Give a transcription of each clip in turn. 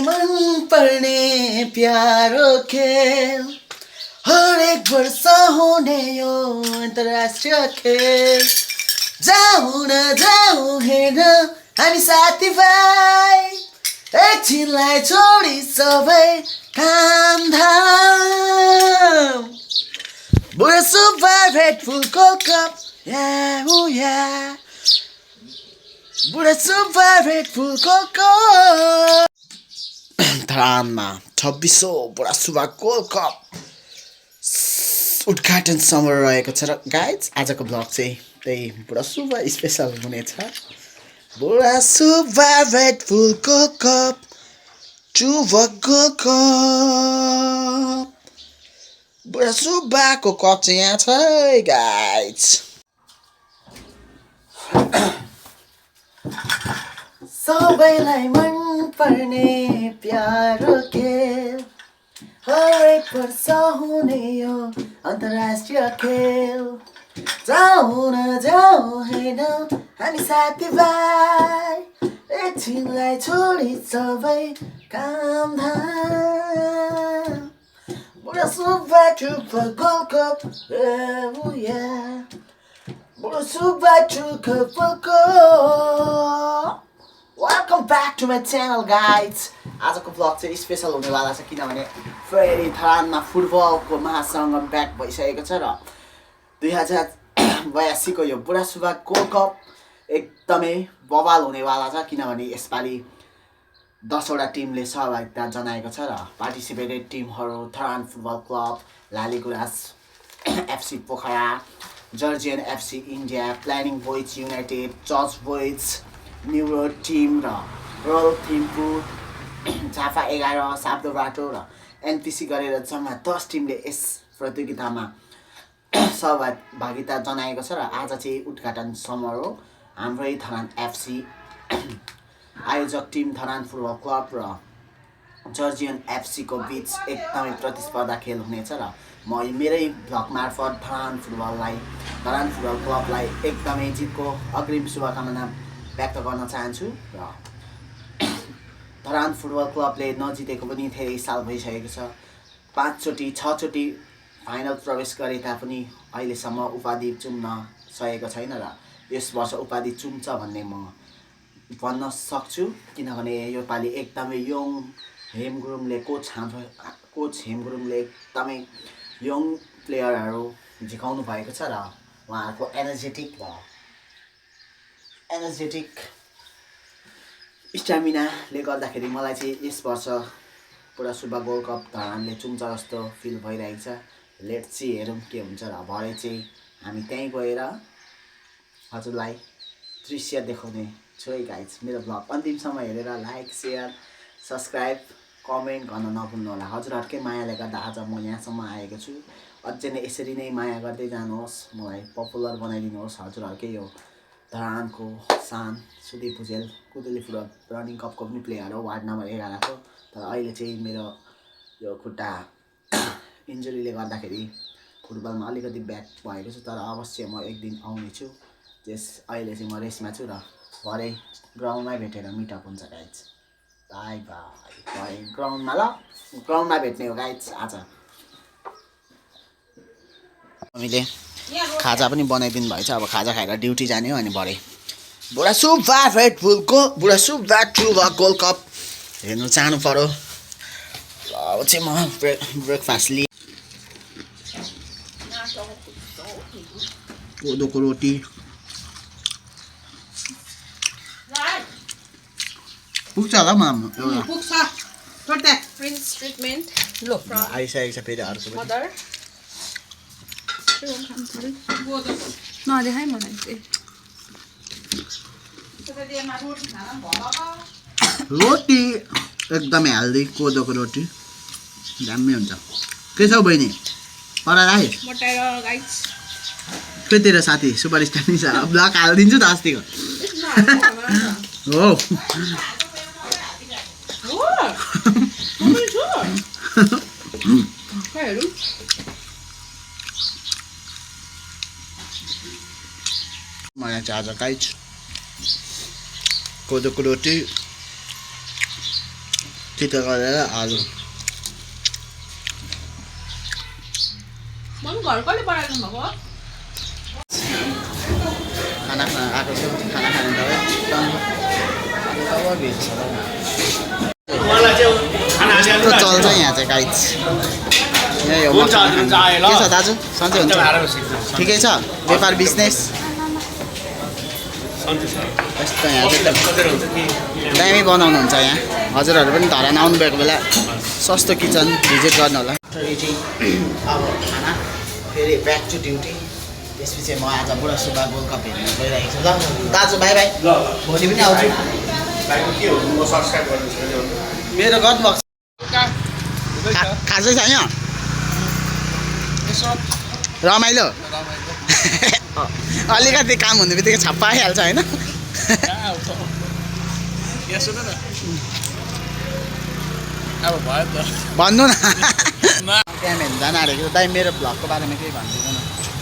मन पर्ने प्यारो खेल हरेक वर्ष हुने यो अन्तर्राष्ट्रिय खेल जाऊ न जाऊ हेर्न हामी साथीभाइ एकछिनलाई छोडी सबै कामधाम बुढा सुब्बा भेट फुलको कप बुढा सुब्बा भेट फुलको कप धरानमा 26औं बुढा सुब्बा गोल्ड कप उद्घाटन समारोह रहेको छ र गाइज आजको ब्लग चाहिँ त्यही बुढा सुब्बा स्पेसल हुनेछ बुढा सुब्बा भेट फुलको कप चुबको कप बुढा सुब्बाको कप चाहिँ यहाँ छ है गाइज सबैलाई मन पर्ने प्यारो खेल हरेक वर्ष हुने यो अन्तर्राष्ट्रिय खेल जाऊ न जाऊ हेर्न हामी साथीभाइ एकछिनलाई छोडी सबै कामधाम बुढा सुब्बा चुबको गोल्ड कप बुढा सुब्बा चुबको cup welcome back to my channel guys आजको ब्लग चाहिँ स्पेसल हुनेवाला छ किनभने फेरि धरानमा फुटबलको महासङ्गम ब्याक भइसकेको छ र 2082 को यो बुढा सुब्बा गोल्ड कप एकदमै बवाल हुनेवाला छ किनभने यसपालि 10 वटा टिमले सहभागिता जनाएको छ र पार्टिसिपेटेड टिमहरू Dharan football club Laligurans FC Pokhara Georgian FC India planning boys united church boys new road team र रोयल थिम्पू झापा 11 साब्दोबाटो र एनपिसी गरेर जम्मा 10 टिमले यस प्रतियोगितामा सहभागिता जनाएको छ र आज चाहिँ उद्घाटन समारोह हाम्रै धरान एफसी आयोजक टिम धरान फुटबल क्लब र जर्जियन एफसी को बीच एकदमै प्रतिस्पर्धा खेल हुनेछ र म मेरै भ्लग मार्फत धरान फुटबल क्लबलाई एकदमै जितको अग्रिम शुभकामना व्यक्त गर्न चाहन्छु र धरान फुटबल क्लबले नजितेको पनि धेरै साल भइसकेको छ 5 चोटि 6 चोटि फाइनल प्रवेश गरे तापनि अहिलेसम्म उपाधि चुम्न सकेको छैन र यस वर्ष उपाधि चुम्छ भन्ने म भन्न सक्छु किनभने यो पालि एकदमै यङ हेमगुरुङले कोच हेमगुरुङले एकदमै यङ प्लेयरहरू झिकाउनु भएको छ र उहाँहरूको एनर्जेटिक स्टामिनाले गर्दाखेरि मलाई चाहिँ यस वर्ष बुढा सुब्बा गोल्ड कप धरानले चुम्छ जस्तो फिल भइरहेको छ लेट्स सी हेरौँ के हुन्छ र भरे चाहिँ हामी त्यहीँ गएर हजुरलाई दृश्य देखाउने छु है गाइज मेरो भ्लग अन्तिमसम्म हेरेर लाइक सेयर सब्सक्राइब कमेन्ट गर्न नभुल्नु होला हजुरहरूकै मायाले गर्दा आज म यहाँसम्म आएको छु अझै नै यसरी नै माया गर्दै जानुहोस् मलाई पपुलर बनाइदिनुहोस् हजुरहरूकै यो धरानको सान सुदीप भुजेल कुदुली फुटबल रनिङ कपको पनि प्लेयर हो वार्ड नम्बर 11 को तर अहिले चाहिँ मेरो यो खुट्टा इन्जुरीले गर्दाखेरि फुटबलमा अलिकति ब्याक भएको छु तर अवश्य म एक दिन आउने छु अहिले चाहिँ म रेसमा छु र भरे ग्राउन्डमै भेटेर मिटअप हुन्छ गाइज बाई बाई ग्राउन्डमा भेट्ने हो गाइज आज हामीले खाजा पनि बनाइदिनु भएछ अब खाजा खाएर ड्युटी जाने हो अनि भरे बुढा सुब्बा भेट फुलको बुढा सुब्बा चुबा गोल्ड कप हेर्नु चाहनु पर्यो अब चाहिँ म ब्रेकफास्ट लिएँ कोदोको रोटी पुग्छ होला माम पुग्छ प्रिन्स ट्रिटमेन्ट लो आइसकेको छ फेरि अर्को मदर नदेखाइ मलाई रोटी एकदमै हेल्दी कोदोको रोटी दामी हुन्छ के छ बहिनी पढाइ खै तेरो साथी सुपरस्टार नि छ ब्लग हालिदिन्छु त अस्तिको हो मलाई चाहिँ आज गाइज कोदोको रोटी तितो गरेर आलु मम्मी घर कहिले बनाइदिनु भएको खाना खान आएको छु खाना खाने त चल्छ यहाँ चाहिँ गाइज यही हो के छ दाजु सन्चै हुन्छ ठिकै छ व्यापार बिजनेस यस्तो यहाँ चाहिँ दामी बनाउनुहुन्छ यहाँ हजुरहरू पनि धरान आउनुभएको बेला सस्तो किचन भिजिट गर्नु होला अब खाना फेरि ब्याक टु ड्युटी त्यसपछि म आज बुढा सुब्बा गोल्ड कप हेर्न गइरहेको छु ल दाजु बाई बाई भोलि पनि आउँछु मेरो गर्नुभएको खासै छैन रमाइलो अलिकति काम हुने बित्तिकै छप्पा आइहाल्छ होइन भन्नु न त्यहाँ हेर्नु जान आँटेको दाइ मेरो भ्लगको बारेमा केही भनिदिनु न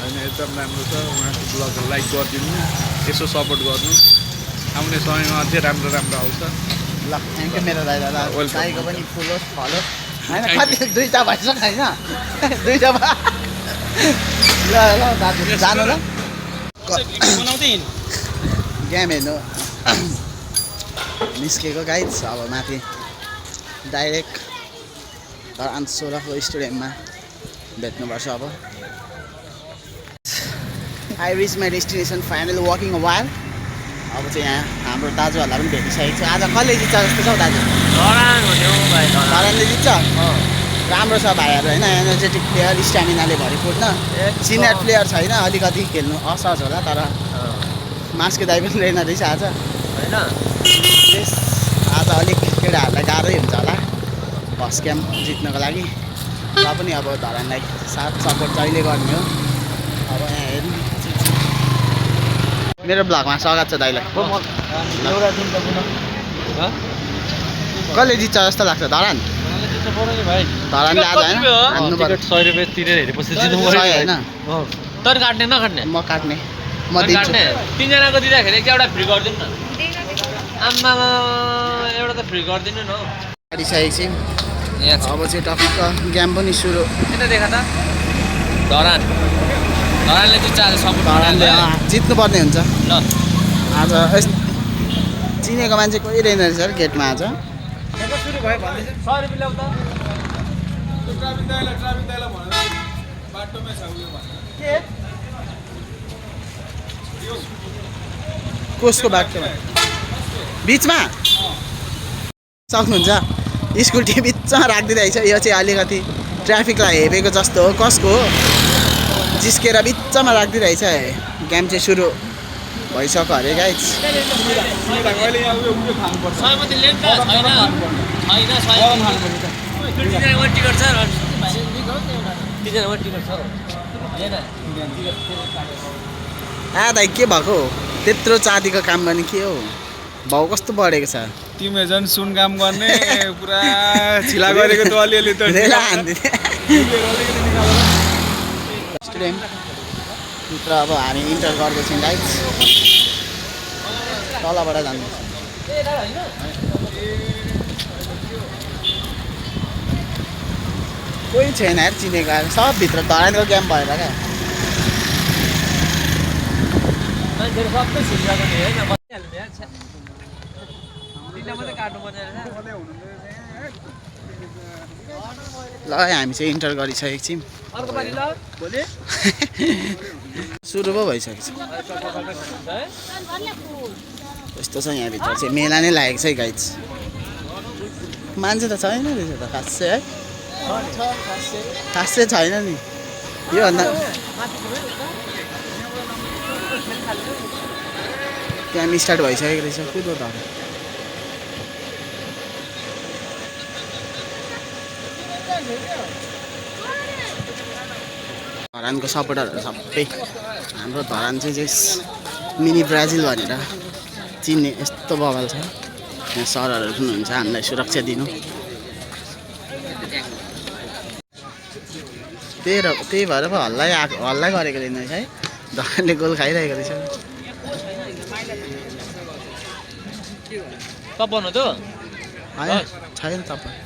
होइन एकदम राम्रो छ उहाँको ब्लगहरू लाइक गरिदिनु यसो सपोर्ट गर्नु आउने समयमा अझै राम्रो राम्रो आउँछ ल थ्याङ्क यू मेरो दाइ दादा दाइको पनि फुल होस् फल होस् होइन कति दुईवटा भइसक्यो होइन दुईवटा ल ल दाजु जानु ल गेम हेर्नु निस्केको गाइज अब माथि डाइरेक्ट धरान 16 स्टेडियममा भेट्नुपर्छ अब I rich my destination final walking a wire अब चाहिँ यहाँ हाम्रो दाजुहरूलाई पनि भेटिसकेको छ आज कसले जित्छ जस्तो छ हौ दाजु धरानले जित्छ राम्रो छ भाइहरू होइन एनर्जेटिक प्लेयर स्ट्यामिनाले भरिपूर्ण सिनियर प्लेयर छैन अलिकति खेल्नु असहज होला तर मास्के दाइ पनि रहेन रहेछ आज होइन आज अलिक केटाहरूलाई गाह्रै हुन्छ होला फर्स्ट गेम जित्नको लागि र पनि अब धरानलाई साथ सपोर्ट जहिले गर्ने हो अब यहाँ हेर्नु मेरो ब्लगमा स्वागत छ दाइलाई कसले जित्छ जस्तो लाग्छ धरान धरानले आज होइन हान्नु पर्यो 100 रुपियाँ तिरेर हेरेपछि जित्नु सय होइन तर काट्ने नकाट्ने म काट्ने म दिन्छु तिनजनाको दिँदाखेरि एउटा फ्री गरिदिनु न आम्मा एउटा त फ्री गरिदिनु न हारिसकेपछि अब चाहिँ टपिकको गेम पनि सुरु यता देखा त धरानले जित्छ आज सपोर्ट धरानले जित्नुपर्ने हुन्छ ल आज चिनेको मान्छे कोही रहेन रहेछ अरे गेटमा आज सुरु भयो भन्दैछ 100 रुपियाँ ल्याउ त कसको बाटोमा बिचमा सक्नुहुन्छ स्कुटी बिचमा राखिदिइरहेछ यो चाहिँ अलिकति ट्राफिकलाई हेपेको जस्तो हो कसको हो जिस्केर बिचमा राखिदिइरहेछ गेम चाहिँ सुरु भइसक्यो अरे गाइज दाइ के भएको त्यत्रो चाँदीको काम गर्ने के हो भाउ कस्तो बढेको छ तिमीले झन् सुन काम गर्ने पुरा छिला गरेको त अलिअलि त स्टेडियमभित्र अब हामी इन्टर गर्दैछौँ गाइज तलबाट जानुपर्छ कोही छैन यार चिनेको आएर सबभित्र धरानको गेम भएर क्या मान्छेहरू सबै छिरिरहेको थियो होइन बसिहाल्नु यार मात्रै काट्नुपर्ने ल हामी चाहिँ इन्टर गरिसकेको छौँ अर्को पालि ल भोलि सुरु पो भइसकेको छ यस्तो छ यहाँभित्र चाहिँ मेला नै लागेको छ है गाइज मान्छे त छैन रहेछ त खासै है खासै छैन नि योभन्दा गेम स्टार्ट भइसकेको रहेछ कुदो त धरानको सपोर्टरहरू सबै हाम्रो धरान चाहिँ मिनी ब्राजिल भनेर चिन्ने यस्तो बवाल छ यहाँ सरहरू पनि हुन्छ हामीलाई सुरक्षा दिनु त्यही भएर पो हल्ला गरेको रहेछ है धरानले गोल खाइरहेको रहेछ कप बनाउँथ्यो होइन छैन तपाईँ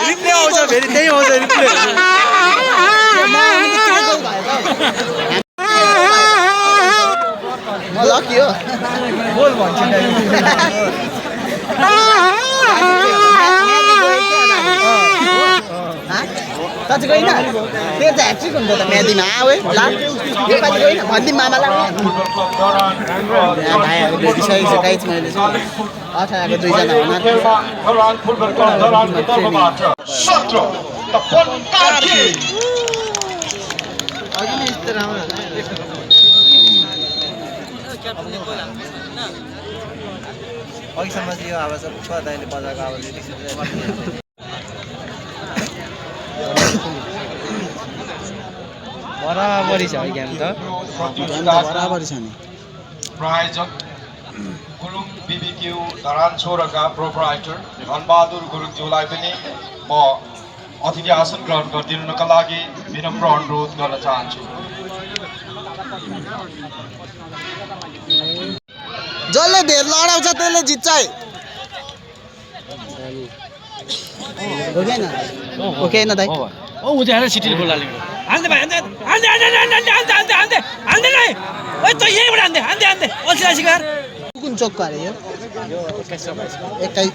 रिप्ले आउँछ फेरि त्यही आउँछ रिप्ले म लकी हो बोल भन्छु साँच्ची गइन त्यो चाहिँ ह्याट्रिक हुन्छ त म्यादीमा आऊ ला योपालि गइन भनिदिउँ मामालाई भाइहरू भेटिसकेको छु गाइज मैले चाहिँ अठारको दुईजना अघिसम्म चाहिँ यो आवाज पुष्पा दाइले बजाएको आवाज बराबरी छ है ज्ञान त बराबर छ नि प्रायोजक गुरुङ बिबिक्यू धरानछोरका प्रोप्राइटर धनबहादुर गुरुङज्यूलाई पनि म अतिथि आसन ग्रहण गरिदिनुका लागि विनम्र अनुरोध गर्न चाहन्छु। जसले धेर लडाउँछ त्यसले जित्छ है ओके न दाइ ओ उज्याएर सिटी खोलाले हान्दै भाइ हान्दै हान्दै हान्दै हान्दै हान्दै हान्दै हान्दै हान्दै नै ओइ त यहीबाट हान्दै हान्दै हान्दै अल्छी शिकार कुन चोकको अरे यो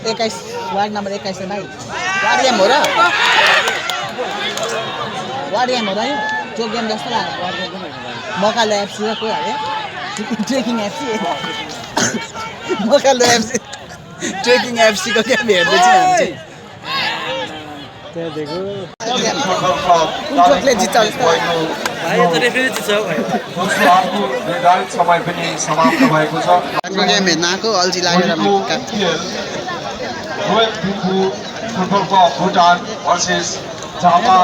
21 वार्ड नम्बर 21 भाइ वार्ड गेम हो र वार्ड गेम हो र यो चोक गेम जस्तो लाग्यो मकालो एफसी र कोही हाल्यो trekking FC Makalu FC trekking FC को गेम हेर्दै छ हामी चाहिँ त्यहाँ देखो कुन चोकले जित्छ जस्तो भाइ त रेफरी जित्छ भाइ दोस्रो हाफको निर्धारित समय पनि समाप्त भएको छ। आजको गेम हेर्न आएको अल्छी लागेर royal football club Bhutan versus Jhapa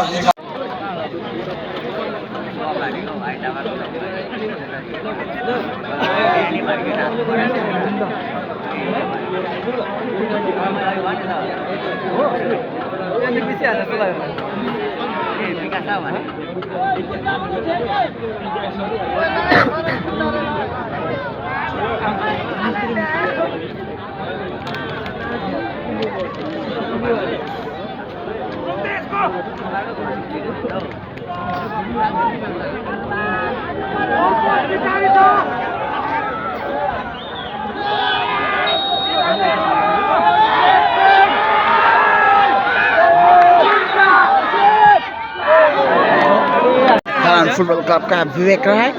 football club का विवेक राय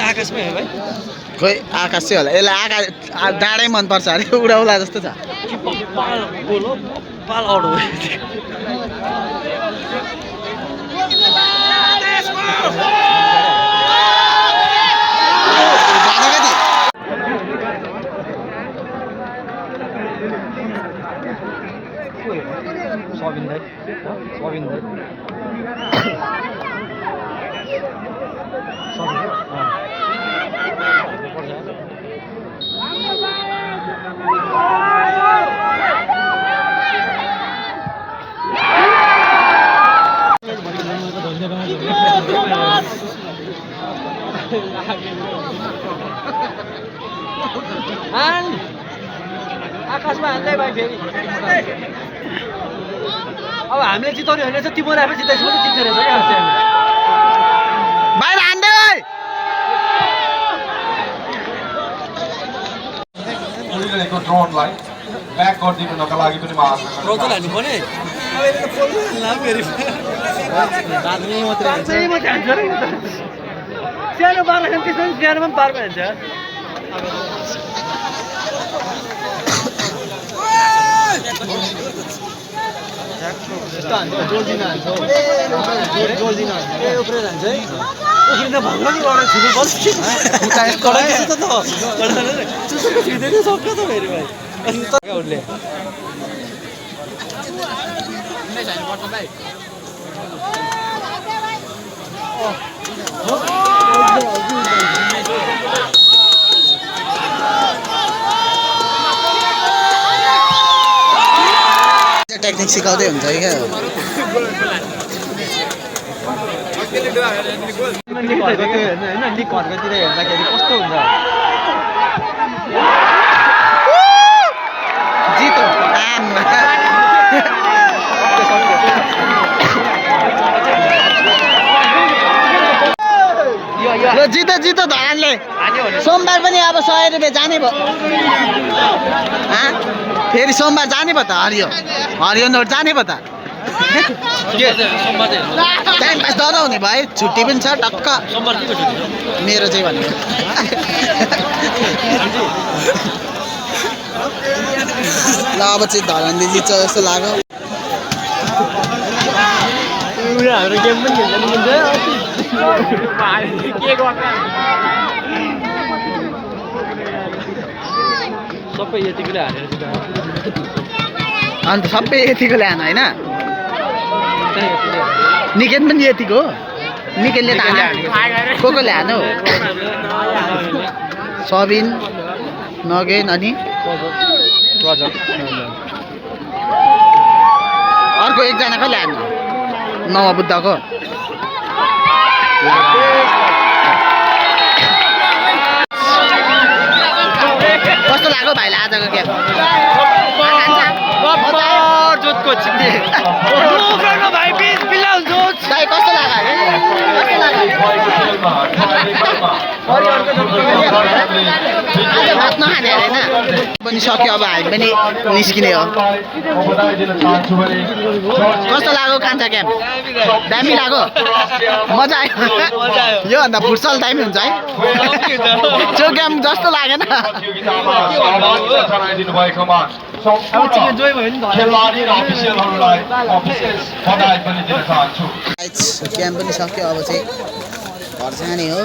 आकाशमै हो भाइ खोइ आकाश चाहिँ होला यसलाई आकाश डाँडै मनपर्छ अरे उडाउला जस्तो छ पाल आउट हो आकाशमा हान्दै भाइ फेरि अब हामीले जिताउने होइन चाहिँ तिमीले आफै जिताइसक्यो नि जित्ने रहेछ क्या बाहिर हान्दै भाइ ड्रोनलाई ब्याक गरिदिनुका लागि पनि म आग्रह गर्न चाहन्छु। हान्नु पर्ने सानो पार्न त्यसमा सानोमा पनि पार्न हुन्छ टेक्निक सिकाउँदै हुन्छ क्या लिग घरकोतिर हेर्दाखेरि कस्तो हुन्छ जितो यो जितो जितो धरानले सोमबार पनि अब 100 रुपियाँ जाने भयो फेरि सोमबार जाने भयो त हरियो नोट जाने भयो त टाइम पास डराउने भयो छुट्टी पनि छ टक्क मेरो चाहिँ भनेको ल अब चाहिँ धरानले जित्छ जस्तो लाग्यो हाम्रो गेम पनि खेल्छ सबै यतिकोले हारेर अन्त सबै यतिकोले हान होइन निकेन पनि यतिको हो निकेनले त हान्यो कोले हान्यो सबिन नगेन अनि अर्को एकजना कहिले हान्नु नवबुद्धको कस्तो लाग्यो भाइलाई आजको गेम भाइ कस्तो भात नखाने होइन पनि सक्यो अब हामी पनि निस्किने हो कस्तो लाग्यो कान्छा गेम दामी लाग्यो मजा आयो योभन्दा फुटसल दामी हुन्छ है त्यो गेम जस्तो लागेन गेम पनि सक्यो अब चाहिँ घर जाने हो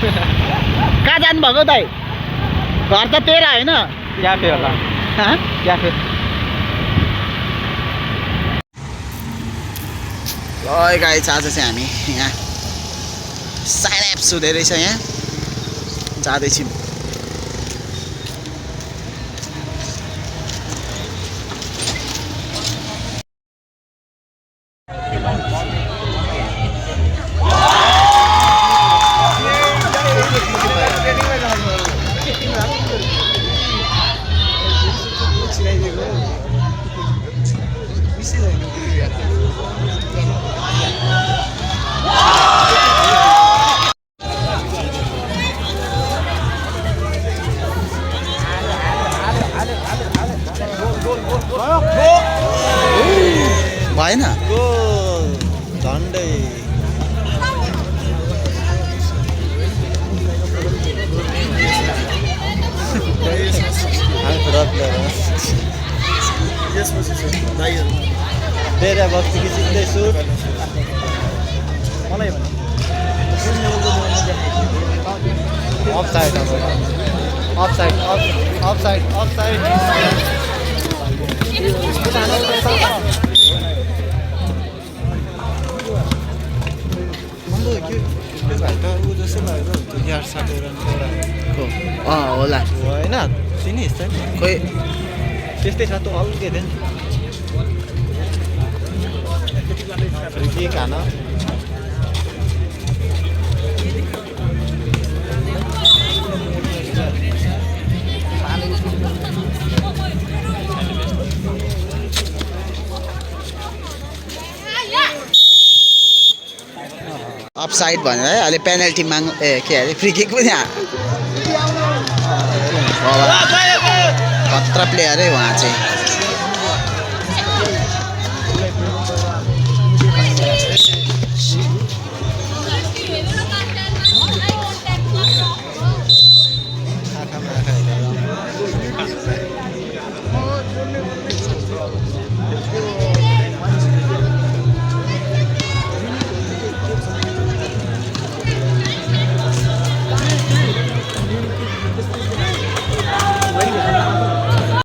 कहाँ जानुभएको दाइ घर त तेरा होइन क्याफे होला क्याफे गाइस आज चाहिँ हामी यहाँ साइनाप्स हुँदै रहेछ यहाँ जाँदैछौँ भएन झन्डै बेरा बस्तीको जित्दैछु मलाई अफसाइड अफसाइड अफसाइड अफसाइड होला होइन चिनिस् त खोइ त्यस्तै छ त अलग्गै थियो नि के खान अफसाइड भनेर है अहिले पेनल्टी माग के अरे फ्री किक पनि खतरा प्लेयरै उहाँ चाहिँ